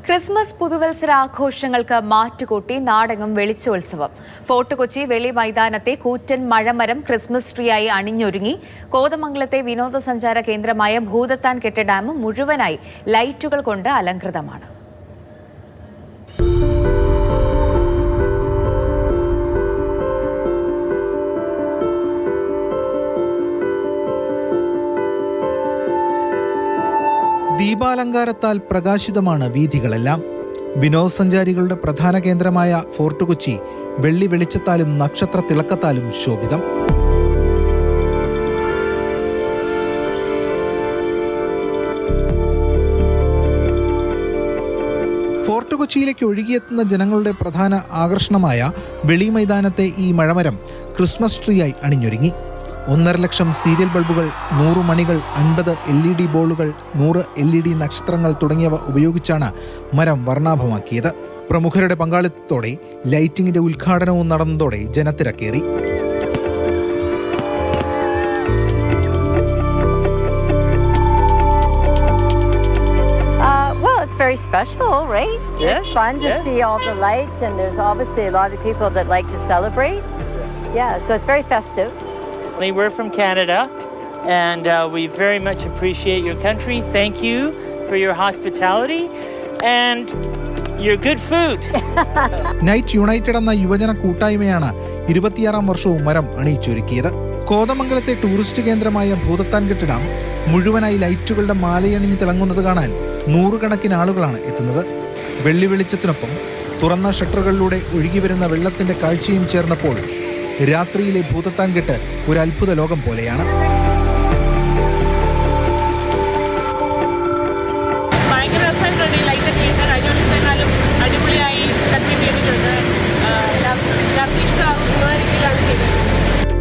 Christmas പുതുവത്സരാഘോഷങ്ങൾക്ക് മാറ്റുകൂട്ടി നാടെങ്ങും വെളിച്ചോത്സവം. Fort Kochi വെളി മൈതാനത്തെ കൂറ്റൻ മഴമരം ക്രിസ്മസ് ട്രീയായി അണിഞ്ഞൊരുങ്ങി. കോതമംഗലത്തെ വിനോദസഞ്ചാര കേന്ദ്രമായ ഭൂതത്താൻ കെട്ട് ഡാം മുഴുവനായി ലൈറ്റുകൾ കൊണ്ട് അലങ്കൃതമാണ്. ദീപാലങ്കാരത്താൽ പ്രകാശിതമാണ് വീഥികളെല്ലാം. വിനോദസഞ്ചാരികളുടെ പ്രധാന കേന്ദ്രമായ ഫോർട്ട് കൊച്ചി വെള്ളി വെളിച്ചത്താലും നക്ഷത്ര തിളക്കത്താലും ശോഭിതം. ഫോർട്ട് കൊച്ചിയിലേക്ക് ഒഴുകിയെത്തുന്ന ജനങ്ങളുടെ പ്രധാന ആകർഷണമായ വെളി മൈതാനത്തെ ഈ മഴമരം ക്രിസ്മസ് ട്രീയായി അണിഞ്ഞൊരുങ്ങി. 1.5 ലക്ഷം സീരിയൽ ബൾബുകൾ, 100 മണികൾ, 50 LED ബോളുകൾ, 100 LED നക്ഷത്രങ്ങൾ തുടങ്ങിയവ ഉപയോഗിച്ചാണ് മരം വർണ്ണാഭമാക്കിയത്. പ്രമുഖരുടെ പങ്കാളിത്തത്തോടെ ലൈറ്റിംഗിന്റെ ഉദ്ഘാടനവും നടന്നതോടെ ജനത്തിരക്കേറി. It's very special, right? Yes. It's fun to see all the lights, and there's obviously a lot of people that like to celebrate. Yeah, so it's very festive. We're from Canada, and we very much appreciate your country. Thank you for your hospitality and your good food. Night United എന്ന യുവജന കൂട്ടായ്മയാണ് 26ാം വർഷവും മരം അണിയിച്ചൊരുക്കിയത്. കോതമംഗലത്തെ tourist കേന്ദ്രമായ ഭൂതത്താൻ കെട്ട് dam മുഴുവനായി ലൈറ്റുകളുടെ മാലയണിഞ്ഞ് തിളങ്ങുന്നത് കാണാൻ നൂറുകണക്കിന് ആളുകളാണ് എത്തുന്നത്. വെള്ളി വെളിച്ചത്തിനൊപ്പം തുറന്ന ഷട്ടറുകളിലൂടെ ഒഴുകിവരുന്ന വെള്ളത്തിന്റെ കാഴ്ചയും ചേർന്നപ്പോൾ രാത്രിയിലെ ഭൂതത്താൻ കെട്ട് ഒരു അത്ഭുത ലോകം പോലെയാണ്.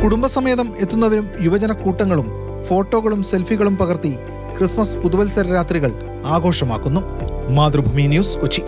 കുടുംബസമേതം എത്തുന്നവരും യുവജന കൂട്ടങ്ങളും ഫോട്ടോകളും സെൽഫികളും പകർത്തി ക്രിസ്മസ് പുതുവത്സര രാത്രികൾ ആഘോഷമാക്കുന്നു. മാതൃഭൂമി ന്യൂസ്, കൊച്ചി.